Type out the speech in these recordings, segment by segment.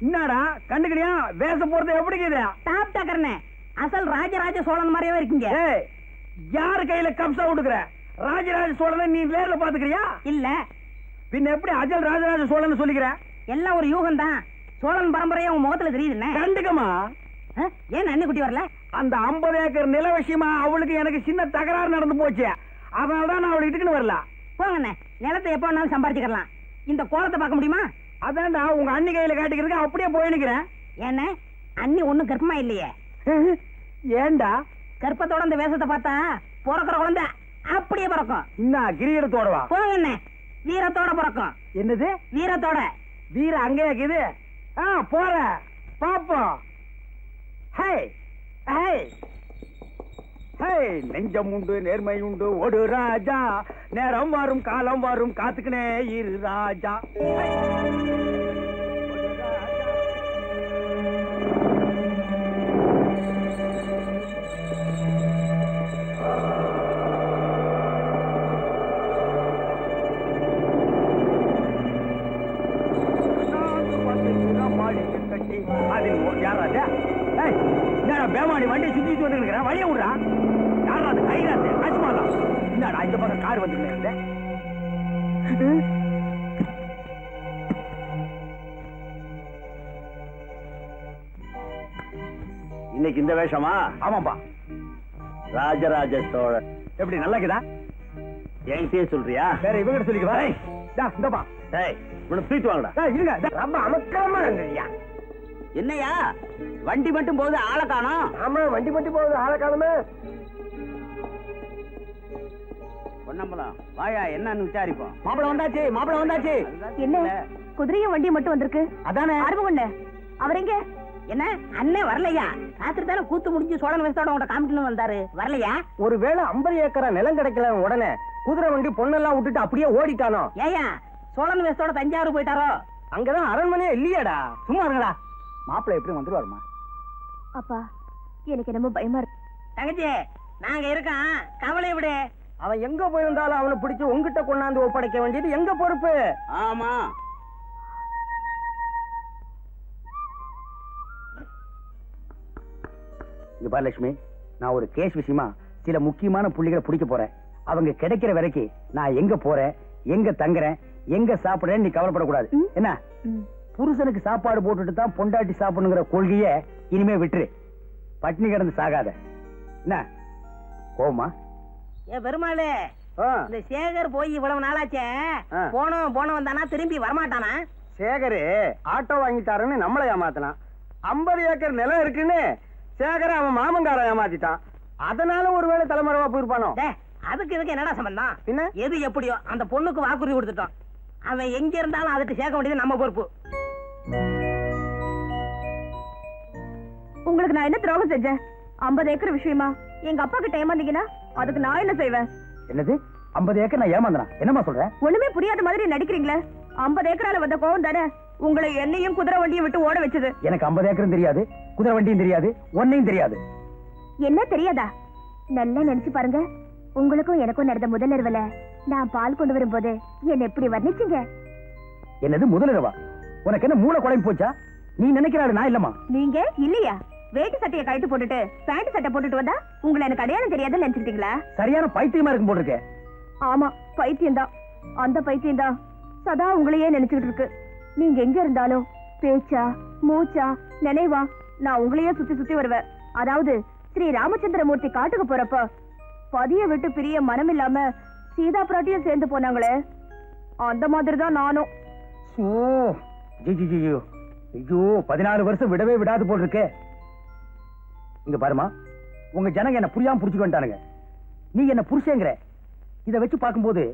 என்னடா கண்டுக்கிறியா வேஷம் போறது எப்படி டாப் டக்கர்னே அசல் ராஜராஜ சோழன் மாதிரியே இருக்கீங்க. யாரு கையில கப்சா விடுக்கிற? ராஜராஜ சோழனை நீ நேர்ல பாத்துக்கிறியா? இல்ல பின்ன எப்படி அஜல் ராஜராஜ சோழன் சொல்லிக்கிற? எல்லாம் ஒரு யூகம் தான். சோழன் பரம்பரையா உன் முகத்துல தெரியுது. கண்டுக்கமா ஏன் அண்ணி குட்டி வரல? அந்த 50 ஏக்கர் நில விஷயமா அவளுக்கு எனக்கு சின்ன தகராறு நடந்து போச்சு. அதனாலதான் நான் அவளுக்கு இதுக்குன்னு வரல. போங்கண்ணே, நிலத்தை எப்ப வேணாலும் சம்பாதிச்சுக்கலாம். இந்த கோலத்தை பார்க்க முடியுமா? அதான்டா உங்க அண்ணி கையில காட்டிக்கிறதுக்கு அப்படியே போயினுக்கிறேன். ஏன்னா அண்ணி ஒண்ணும் கர்ப்பமா இல்லையே. ஏண்டா கர்ப்பத்தோட இந்த வேஷத்தை பார்த்தா பிறக்கிற குழந்தை அப்படியே பிறக்கும். இன்னும் கிரீடத்தோடவா? போங்கண்ணே, வீரத்தோட பிறக்கும். என்னது வீரத்தோட? வீர அங்கே இருக்குது. போற பாப்போம். நெஞ்சம் உண்டு நேர்மை உண்டு ஒரு ராஜா, நேரம் வரும் காலம் வரும் காத்துக்கினே இரு ராஜா. பேமாடி வண்டியை சுத்தி வந்து வழிய விடுறா. யாரா அது? கைராத்து ஆச்சுமாலா. என்னடா இந்த பக்கம் கார் வந்து இன்னைக்கு இந்த வேஷமா? ஆமாப்பா. ராஜராஜ சோழன் எப்படி நல்லாக்குதா? என்கிட்டயே சொல்றியா? வேற இவங்க சொல்லிக்குவா. இந்தப்பா தூக்கிட்டு வாங்கடா. இருங்க, ரொம்ப அமக்கமா இருந்தியா? என்னையா வண்டி மட்டும் போகுது, ஆளை காணோம். ஆமா, வண்டி மட்டும் போகுது, ஆளை காணுமே. பொன்னம்பலம் வாயா, என்னன்னு விசாரிப்போம். மாப்பிள வந்தாச்சு, மாப்பிள வந்தாச்சு. என்ன குதிரையும் வண்டியும் மட்டும் வந்திருக்கு? அதானே ஆர்வம். அவர் எங்க? என்ன அண்ணே வரலையா? ராத்திரி தானே கூத்து முடிஞ்சு சோழன் வேஷத்தோட உங்க காமிக்கணும் வந்தாரு, வரலையா? ஒருவேளை 50 ஏக்கரா நிலம் கிடைக்கல உடனே குதிரை வண்டி பொண்ணெல்லாம் விட்டுட்டு அப்படியே ஓடிட்டானோ? ஏயா சோழன் வேஷத்தோட தஞ்சாவூர் போயிட்டாரோ? அங்கதான் அரண்மனையே இல்லையாடா. சும்மா இருங்கடா. மாப்பிள்ளை எப்படி வந்துருவாருமா? அப்பா எனக்கு ரொம்ப பயமா இருக்கு. தங்கச்சி நாங்க இருக்கோம், கவலை விடு. அவன் எங்க போயிருந்தாலும் அவனை பிடிச்சு உங்ககிட்ட கொண்டாந்து ஒப்படைக்க வேண்டியது எங்க பொறுப்பு. ஆமா. இங்க பாரு லட்சுமி, நான் ஒரு கேஸ் விஷயமா சில முக்கியமான புள்ளிகளை பிடிக்க போறேன். அவங்க கிடைக்கிற வரைக்கும் நான் எங்க போறேன், எங்க தங்குறேன், எங்க சாப்பிடுறேன் நீ கவலைப்படக்கூடாது. என்ன? புருஷனுக்கு சாப்பாடு போட்டுட்டு தான் பொண்டாட்டி சாப்பிடணுங்கிற கொள்கைய இனிமே விட்டுரு. பட்டினி கிடந்து சாகாத. என்ன கோமா? ஏ பெருமாளே, இந்த சேகர் போய் இவ்வளவு நாளாச்சே, போனோம் வந்தானா திரும்பி வரமாட்டானா? சேகரு ஆட்டோ வாங்கிட்டாருன்னு நம்மளை ஏமாத்தலாம். 50 ஏக்கர் நிலம் இருக்குன்னு சேகர அவன் மாமங்கார ஏமாத்திட்டான். அதனால ஒருவேளை தலைமறைவா போயிருப்பானோ? அதுக்கு இதுக்கு என்னடா சம்பந்தம்? என்ன? எது எப்படியோ அந்த பொண்ணுக்கு வாக்குறுதி கொடுத்துட்டோம். அவன் எங்க இருந்தாலும் அதுக்கு சேர்க்க வேண்டியது நம்ம பொறுப்பு. உங்களுக்கு நான் என்ன துரோகம் செஞ்சேன்? 50 ஏக்கர் விஷயமா எங்க அப்பா கிட்ட ஏமாந்தீங்கன்னா அதுக்கு நான் என்ன செய்வேன்? என்னது 50 ஏக்கர் நான் ஏமாந்தனா? என்னமா சொல்றேன்? ஒண்ணுமே புரியாத மாதிரி நடிக்கிறீங்களே. 50 ஏக்கரால வந்த கோவம் தானே உங்களை என்னையும் குதிரை வண்டியை விட்டு ஓட வச்சது. எனக்கு 50 ஏக்கரும் தெரியாது, குதிரை வண்டியும் தெரியாது, ஒன்னையும் தெரியாது. என்ன தெரியாதா? நல்லா நினைச்சு பாருங்க. உங்களுக்கும் எனக்கும் நடந்த முதல் இரவுல நான் பால் கொண்டு வரும்போது என்ன எப்படி வர்ணிச்சீங்க? என்னது முதல் இரவா? உனக்கு என்ன மூளை குழம்பு போச்சா? நீ நினைக்கிறாரு நான் இல்லமா? நீங்க இல்லையா? வேட்டி சட்டையை கழட்டி போட்டுட்டு பேண்ட் சட்டை போட்டுட்டு வந்தா உங்களை எனக்கு அடையாளம் தெரியாதுன்னு நினைச்சுக்கிட்டீங்களா? சரியான பைத்தியமா இருக்கும் போல இருக்கே. ஆமா, பைத்தியம் தான். அந்த பைத்தியம் தான் சதா உங்களையே நினைச்சுக்கிட்டு இருக்கு. நீங்க எங்க இருந்தாலும் பேச்சா மூச்சா நினைவா நான் உங்களையே சுத்தி சுத்தி வருவேன். அதாவது ஸ்ரீ ராமச்சந்திரமூர்த்தி காட்டுக்கு போறப்ப பதிய விட்டு பிரிய மனம் இல்லாம சீதா பிராட்டியும் சேர்ந்து போனாங்களே, அந்த மாதிரிதான் நானும். ஐயோ 14 வருஷம் விடவே விடாது போல் இருக்கே. இங்க பாருமா, உங்க ஜனங்க என்ன புரியாம புடிச்சுக்க வேண்டானுங்க. நீ என்ன புருஷங்கிற, இதை வச்சு பார்க்கும்போது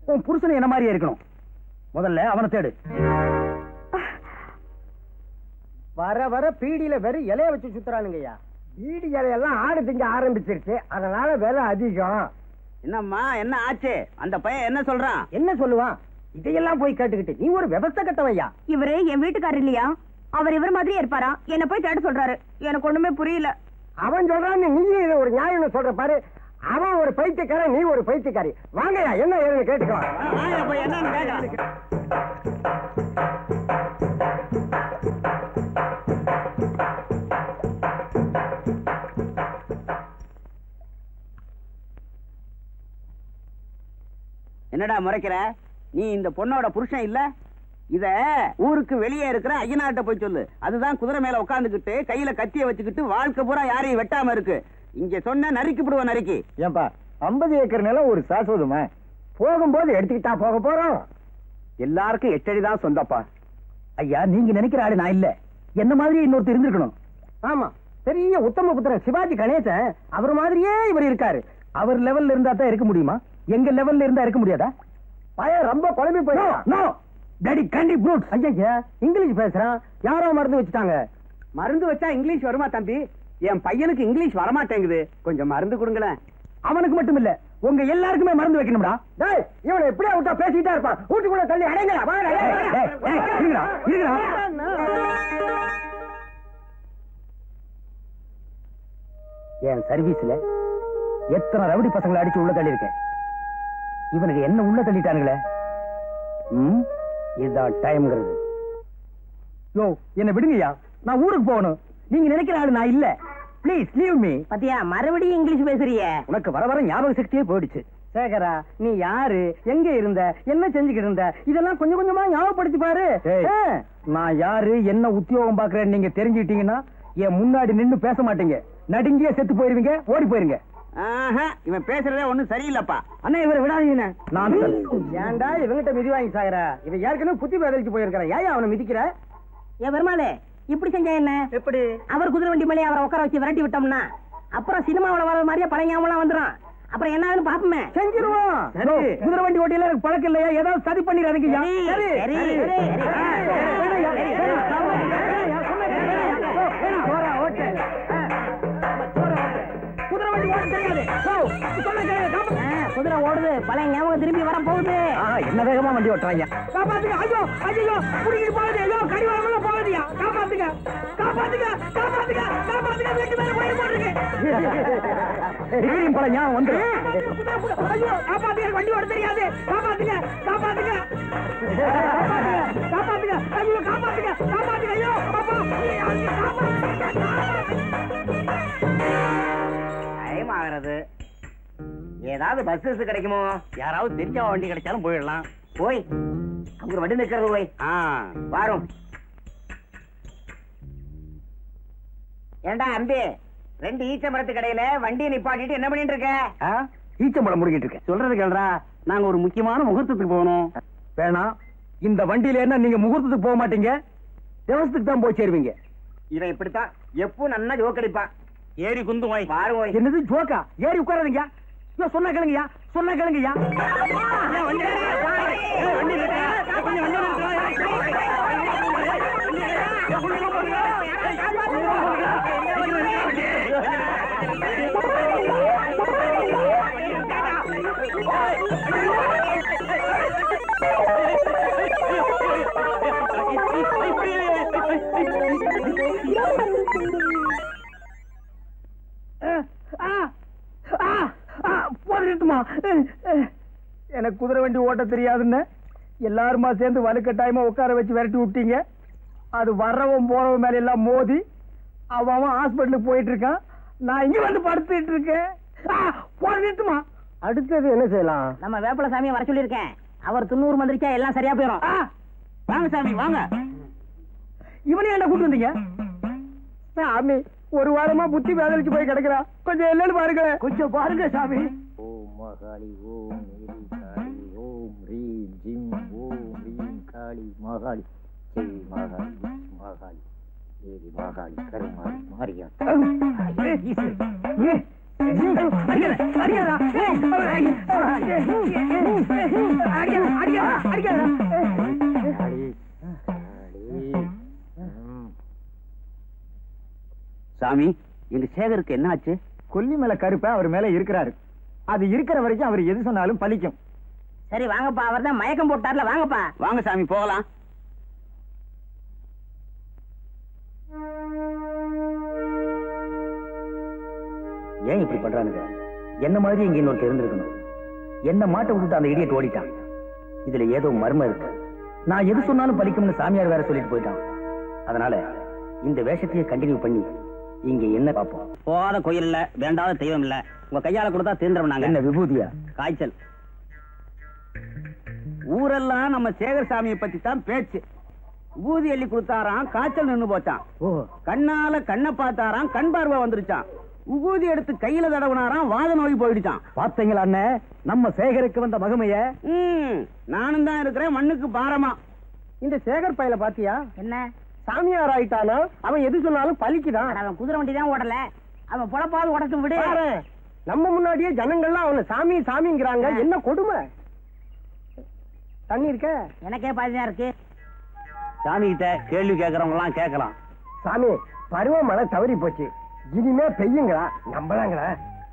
உன் புருஷனை என்ன மாதிரியே இருக்கணும். முதல்ல அவனை தேடு. வர வர பீடியில வெறும் இலைய வச்சு சுத்துறானுங்கய்யா. பீடி இலையெல்லாம் ஆடு திங்க ஆரம்பிச்சிருச்சு, அதனால விலை அதிகம். என்னம்மா என்ன ஆச்சு? அந்த பையன் என்ன சொல்றான்? என்ன சொல்லுவான்? இதையெல்லாம் போய் கேட்டுக்கிட்டு நீ ஒரு விவசாய கட்டவையா? இவரு என் வீட்டுக்காரர் இல்லையா? அவர் இவர் மாதிரியே இருப்பாரா? என்ன போய் கேட்டு சொல்றாரு. எனக்கு ஒண்ணுமே புரியல. அவன் சொல்றான், நீ இது ஒரு நியாயம் சொல்ற பாரு. அவன் ஒரு பைத்தியக்காரன், நீ ஒரு பைத்தியக்காரி. வாங்கயா, என்ன ஏதுன்னு கேட்டுக்கோ. என்னடா முறைக்கிற? நீ இந்த பொண்ணோட புருஷன் இல்ல? இத ஊருக்கு வெளியே இருக்கிற ஐயனாட்ட போய் சொல்லு. அதுதான் குதிரை மேல உட்காந்துக்கிட்டு கையில கத்திய வச்சுக்கிட்டு வாழ்க்கை பூரா யாரையும் வெட்டாம இருக்கு. இங்க சொன்ன நறுக்கிப்படுவோம் நறுக்கி. ஏன்பா 50 ஏக்கர் நிலம் ஒரு சாஸ்வதமா போகும்போது எடுத்துக்கிட்டா போக போறோம். எல்லாருக்கும் 8 அடி தான் சொந்தப்பா. ஐயா, நீங்க நினைக்கிற ஆளு நான் இல்ல. என்ன மாதிரி இன்னொருத்தர் இருந்திருக்கணும். ஆமா, பெரிய உத்தம புத்திரன் சிவாஜி கணேசன் அவர் மாதிரியே இவர் இருக்காரு. அவர் லெவல்ல இருந்தா தான் இருக்க முடியுமா? எங்க லெவல்ல இருந்தா இருக்க முடியாதா? பையன் ரொம்ப குழம்பி போயிடும். டாடி கண்டி ப்ரூட். ஐயா, இங்கிலீஷ் பேசுறான். யாரோ மருந்து வச்சுட்டாங்க. மருந்து வச்சா இங்கிலீஷ் வருமா தம்பி? என் பையனுக்கு இங்கிலீஷ் வரமாட்டேங்குது. கொஞ்சம் மருந்து கொடுங்களேன். அவனுக்கு மட்டும் இல்ல, உங்க எல்லாருக்குமே மருந்து வைக்கணும்டா. டேய், இவனை எப்படியா விட்டா பேசிட்டே இருப்பான். வீட்டுக்குள்ள தள்ளி அடைங்கடா. வாடா. இருங்கடா, இருங்கடா. என் சர்வீஸ்ல எத்தனை ரவுடி பசங்களை அடிச்சு உள்ள தள்ளி இருக்கேன். இவனுக்கு என்ன உள்ள தள்ளிட்டானுங்களே. இதுதான் டைம்ங்கிறது. யோ, என்ன விடுங்கய்யா, நான் ஊருக்கு போகணும். நீங்க நினைக்கிற ஆளு நான் இல்ல. Please leave me. பத்தியா மறுபடியும் இங்கிலீஷ் பேசுறிய? உனக்கு வர வர ஞாபக சக்தியே போயிடுச்சு. சேகரா, நீ யாரு, எங்க இருந்த, என்ன செஞ்சுக்கிட்டு இருந்த, இதெல்லாம் கொஞ்சம் கொஞ்சமா ஞாபகப்படுத்தி பாரு. நான் யாரு, என்ன உத்தியோகம் பாக்குறேன்னு நீங்க தெரிஞ்சுக்கிட்டீங்கன்னா என் முன்னாடி நின்னு பேச மாட்டீங்க. நடுங்கியே செத்து போயிருவீங்க, ஓடி போயிருங்க. இவன் பேசுறதே ஒண்ணும் சரியில்லப்பா. அண்ணா, இவரை விடாதீங்க. நான் ஏன்டா இவங்கிட்ட மிதி வாங்கி சாகுற? இவன் ஏற்கனவே புத்தி பதிலுக்கு போயிருக்கிறேன். ஏன் அவனை மிதிக்கிற? ஏன் பெருமாளே, இப்படி செஞ்சா என்ன? எப்படி? அவர் குதிரை வண்டி மேலே அவரை உட்கார வச்சு விரட்டி விட்டோம்னா அப்புறம் சினிமாவில் வர மாதிரியே பழங்காமலாம் வந்துடும். அப்புறம் என்னன்னு பாப்போமே. செஞ்சிருவோம். குதிரை வண்டி ஓட்டியில எனக்கு பழக்கம் இல்லையா? ஏதாவது சதி பண்ணிடுறாங்க. குதிரை வண்டி ஓட்ட தெரியாது. குதிரை ஓடுது, பழைய ஞாபகம் திரும்பி வர போகுது. என்ன வேகமா வண்டி ஓட்டுறாங்க. காப்பாத்துங்க. ஐயோ ஐயோ, புடிக்கிட்டு போகுது. ஐயோ, கடிவாளம் போகுதுயா. காப்பாத்துங்க, காப்பாத்துங்க, காப்பாத்துங்க, காப்பாத்துங்க. வீட்டு மேல போய் போட்டுருக்கு. பல ஞாபகம் வந்து. ஐயோ, காப்பாத்துங்க, வண்டி ஓட தெரியாது. காப்பாத்துங்க, காப்பாத்துங்க, காப்பாத்துங்க. ஐயோ, காப்பாத்துங்க, காப்பாத்துங்க. ஐயோ அப்பா, டைம் ஆகிறது. ஏதாவது பஸ் கிடைக்குமோ? யாராவது தெரிஞ்ச வண்டி கிடைச்சாலும் போயிடலாம். போய் அங்க வண்டி நிக்கிறது. போய் வாரும். ஏண்டா அம்பி, 2 ஈச்ச மரத்து கடையில வண்டியை நிப்பாட்டிட்டு என்ன பண்ணிட்டு இருக்க? ஈச்சம்பழம் முடிக்கிட்டு இருக்கேன். சொல்றது கேள்றா, நாங்க ஒரு முக்கியமான முகூர்த்தத்துக்கு போகணும். வேணாம், இந்த வண்டியில என்ன நீங்க முகூர்த்தத்துக்கு போக மாட்டீங்க, தேவசத்துக்கு தான் போய் சேருவீங்க. இவன் இப்படித்தான் எப்பவும் நல்லா ஜோக்கடிப்பான். ஏறி குந்து போய் பாரு. என்னது ஜோக்கா? ஏறி உட்காராதீங்க. சொன்னா கேளுங்கய்யா, சொன்னா கேளுங்கய்யா. எனக்கு குதிரை வண்டி ஓட்ட தெரியாதுன்னு எல்லாருமா சேர்ந்து வலுக்கட்டாயமா உட்கார வச்சு விரட்டி விட்டீங்க. அது வர்றவன் போறவன் மேல எல்லாம் மோதி அவன் ஹாஸ்பிட்டலுக்கு போயிட்டு இருக்கான். நான் இங்க வந்து படுத்துட்டு இருக்கேன். போட்டுமா அடுத்தது என்ன செய்யலாம்? நம்ம வேப்பல சாமியை வர சொல்லியிருக்கேன். அவர் 90 மந்திரிச்சா எல்லாம் சரியா போயிடும். வாங்க சாமி வாங்க. இவனையும் என்ன கூட்டு வந்தீங்க? சாமி ஒரு வாரமா புத்தி வேதனைக்கு போய் கிடக்குறா. கொஞ்சம் என்னன்னு பாருங்க. கொஞ்சம் பாருங்க சாமி. ஓம் மகாளி ஓம் மேரி காளி ஓம் ரீம் ஜிம் ஓம் ரீம் காளி மகாளி ஜெய் மகாளி மகாளி மேரி மகாளி கருமாரி மாரியா. சாமி, எங்க சேகருக்கு என்ன ஆச்சு? கொல்லி மேல கருப்ப அவர் மேல இருக்கிறாரு. அது இருக்கிற வரைக்கும் அவர் எது சொன்னாலும் பலிக்கும். சரி வாங்கப்பா, அவர் தான் மயக்கம் போட்டார்ல. வாங்கப்பா. வாங்க சாமி போகலாம். ஏன் இப்படி பண்றானுங்க? என்ன மாதிரி இங்க இன்னொருத்தர் இருந்திருக்கணும். என்ன மாட்ட விட்டுட்டு அந்த இடியட் ஓடிட்டான். இதுல ஏதோ மர்மம் இருக்கு. நான் எது சொன்னாலும் பலிக்கும்னு சாமியார் வேற சொல்லிட்டு போயிட்டான். அதனால இந்த வேஷத்தையே கண்டினியூ பண்ணி இங்க என்ன பார்ப்போம். போகாத கோயில் இல்ல, வேண்டாத தெய்வம் இல்ல. உங்க கையால கொடுத்தா தீர்ந்துடும். நாங்க என்ன விபூதியா? காய்ச்சல். ஊரெல்லாம் நம்ம சேகர் சாமியை பத்தி தான் பேச்சு. ஊதி எள்ளி கொடுத்தாராம், காய்ச்சல் நின்னு போச்சான். கண்ணால கண்ணை பார்த்தாராம், கண் பார்வை வந்துருச்சான். உகூதி எடுத்து கையில தடவுனாராம், வாத நோய் போயிடுச்சான். பாத்தீங்களா அண்ணே, நம்ம சேகருக்கு வந்த மகிமைய. நானும் தான் இருக்கிறேன் மண்ணுக்கு பாரமா. இந்த சேகர் பையில பாத்தியா என்ன சாமியார் ஆயிட்டானோ, அவன் எது சொன்னாலும் பலிக்குதான். அவன் குதிரை வண்டி தான் ஓடல, அவன் பொழப்பாவது உடச்சு விடு. நம்ம முன்னாடியே ஜனங்கள்லாம் அவனை சாமி சாமிங்கிறாங்க. என்ன கொடுமை. தண்ணி இருக்க எனக்கே பாதிதான் இருக்கு. சாமி கிட்ட கேள்வி கேட்கறவங்க எல்லாம் கேட்கலாம். சாமி, பருவமழை தவறி போச்சு, இனிமே பெய்யுங்களா நம்பலாங்களா?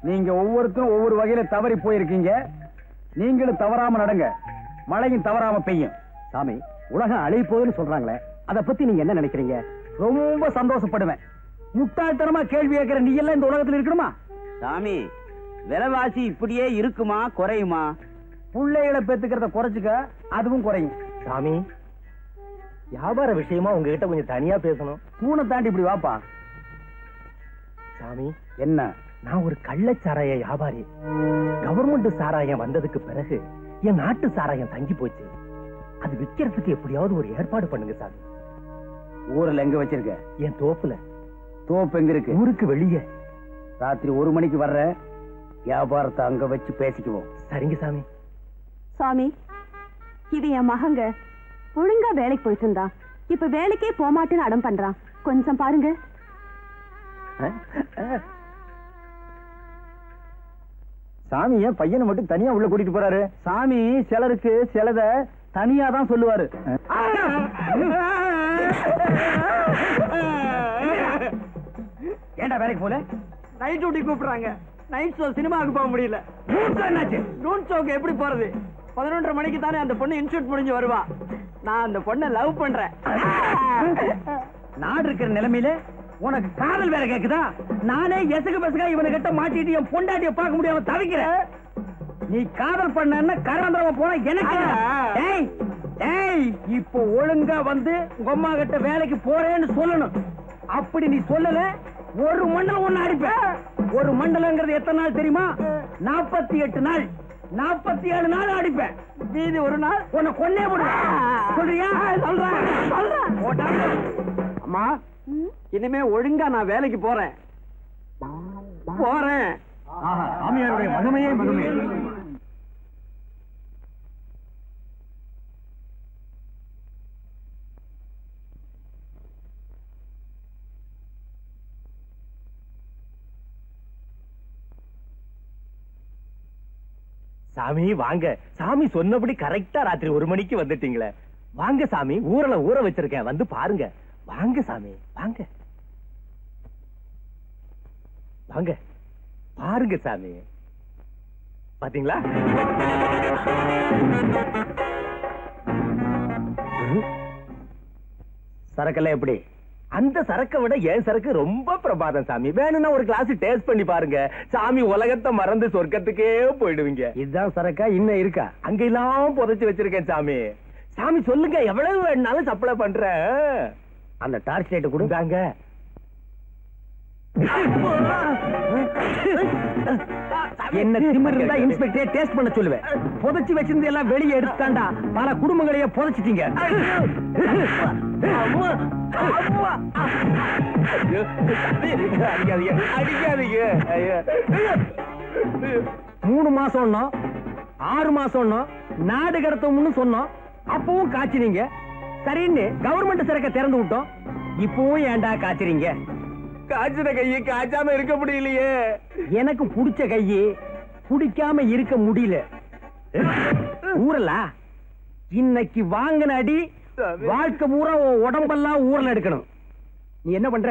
நீங்க ஒவ்வொருத்தரும் ஒவ்வொரு வகையில தவறி போயிருக்கீங்க. நீங்களும் தவறாம நடங்க, மழையும் தவறாம பெய்யும். சாமி, உலகம் அழிய போகுதுன்னு சொல்றாங்களே, அத பத்தி நீங்க என்ன நினைக்கிறீங்க? ரொம்ப சந்தோஷப்படுவேன். முட்டாள்தனமா கேள்வி கேட்கிற நீ எல்லாம் இந்த உலகத்துல இருக்கணுமா? சாமி, விலைவாசி இப்படியே இருக்குமா குறையுமா? பிள்ளைகளை பெத்துக்கிறத குறைச்சுக்க, அதுவும் குறையும். சாமி, வியாபார விஷயமா உங்ககிட்ட கொஞ்சம் தனியா பேசணும். தூணை தாண்டி இப்படி வாப்பா. சாமி, என்ன? நான் ஒரு கள்ளச்சாராய வியாபாரி. கவர்மெண்ட் சாராயம் வந்ததுக்கு பிறகு என் நாட்டு சாராயம் தங்கி போச்சு. அது விக்கிறதுக்கு எப்படியாவது ஒரு ஏற்பாடு பண்ணுங்க சாமி. ஊர்ல எங்க வச்சிருக்க? என் தோப்புல. தோப்பு எங்க இருக்கு? ஊருக்கு வெளியே. ராத்திரி 1 மணிக்கு வர்ற, வியாபாரத்தை அங்க வச்சு பேசிக்குவோம். சரிங்க சாமி. சாமி, இது என் மகங்க. ஒழுங்கா வேலைக்கு போயிட்டு இருந்தான், இப்ப வேலைக்கே போமாட்டேன்னு அடம் பண்றான். கொஞ்சம் பாருங்க. சாமி ஏன் பையனை மட்டும் தனியா உள்ள கூட்டிட்டு போறாரு? சாமி சிலருக்கு சிலத தனியா தான் சொல்லுவாரு. ஏண்டா வேலைக்கு போல? நைட் டியூட்டி கூப்பிடுறாங்க. நைட் ஷோ சினிமாவுக்கு போக முடியல. நூன் ஷோக்கு எப்படி போறது? 11:30 மணிக்கு தானே அந்த பொண்ணு இன்ஸ்டியூட் முடிஞ்சு வருவா. நான் அந்த பொண்ணை லவ் பண்றேன். நாடு இருக்கிற நிலைமையில உனக்கு காதல் வேற கேக்குதா? நானே எசகு பசகா இவனை கிட்ட மாட்டிட்டு என் பொண்டாட்டிய பார்க்க முடியாம தவிக்கிறேன். நீ காதல் பண்ண கரந்திரமா போன எனக்கு. ஏய் ஏய், இப்போ ஒழுங்கா வந்து உங்க அம்மா கிட்ட வேலைக்கு போறேன்னு சொல்லணும். அப்படி நீ சொல்லல, ஒரு மண்டலம் ஒண்ணு அடிப்பேன். ஒரு மண்டலங்கிறது எத்தனை நாள் தெரியுமா? 48 நாள். 47 நாள் அடிப்பேன். மீதி ஒரு நாள் உன்னை கொன்னே போடுவேன். சொல்றியா? சொல்றேன். அம்மா, இனிமே ஒழுங்கா நான் வேலைக்கு போறேன். சாமியாருடைய மகிமையே மகிமை. சாமி வாங்க. சாமி சொன்னபடி கரெக்டா ராத்திரி 1 மணிக்கு வந்துட்டீங்களே. வாங்க சாமி, ஊரல ஊற வச்சிருக்கேன், வந்து பாருங்க. வாங்க சாமி, வாங்க வாங்க பாருங்க சாமி. பாத்தீங்களா? சரக்கெல்லாம் எப்படி? அந்த சரக்கை விட என் சரக்கு ரொம்ப பிரபாதம் சாமி. வேணும்னா ஒரு கிளாஸ் டேஸ்ட் பண்ணி பாருங்க. சாமி உலகத்தை மறந்து சொர்க்கத்துக்கே போயிடுவீங்க. இதுதான் சரக்கா? இன்னும் இருக்கா? அங்க எல்லாம் புதைச்சு வச்சிருக்கேன் சாமி. சாமி சொல்லுங்க, எவ்வளவு வேணாலும் சப்ளை பண்றேன். அந்த டார்ச் லைட் கொடுத்தாங்க. என்ன திமிர் இருந்தா இன்ஸ்பெக்டரே டேஸ்ட் பண்ண சொல்லுவேன். புதைச்சு வச்சிருந்து எல்லாம் வெளியே எடுத்தாண்டா பல குடும்பங்களையே புதைச்சிட்டீங்க. 3 மாசம் 6 மாசம் நாடு கடத்தோம்னு சொன்னோம். அப்பவும் காய்ச்சினீங்க. சரின்னு கவர்மெண்ட் சரக்க திறந்து விட்டோம். இப்பவும் ஏண்டா காய்ச்சறீங்க? காய்ச்சின கையை காய்ச்சாம இருக்க முடியலையே. எனக்கு புடிச்ச கையை புடிக்காம இருக்க முடியல. ஊரலா இன்னைக்கு வாங்கின அடி வாழ்க்கை பூரா உடம்பெல்லாம் ஊர்ல எடுக்கணும். நீ என்ன பண்ற?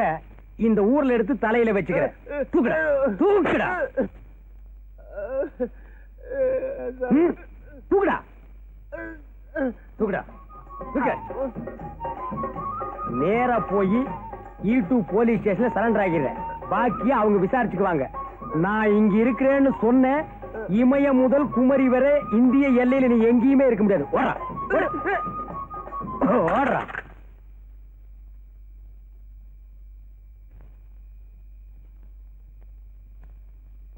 இந்த ஊர்ல எடுத்து தலையில வச்சுக்கிற. தூக்குடா தூக்குடா தூக்குடா தூக்குடா தூக்க. நேரா போய் E2 போலீஸ் ஸ்டேஷன்ல சரண்டர் ஆகிறேன். பாக்கிய அவங்க விசாரிச்சுக்குவாங்க. நான் இங்க இருக்கிறேன்னு சொன்ன இமய முதல் குமரி வரை இந்திய எல்லையில நீ எங்கேயுமே இருக்க முடியாது. ஓடுறா ஓடுறா.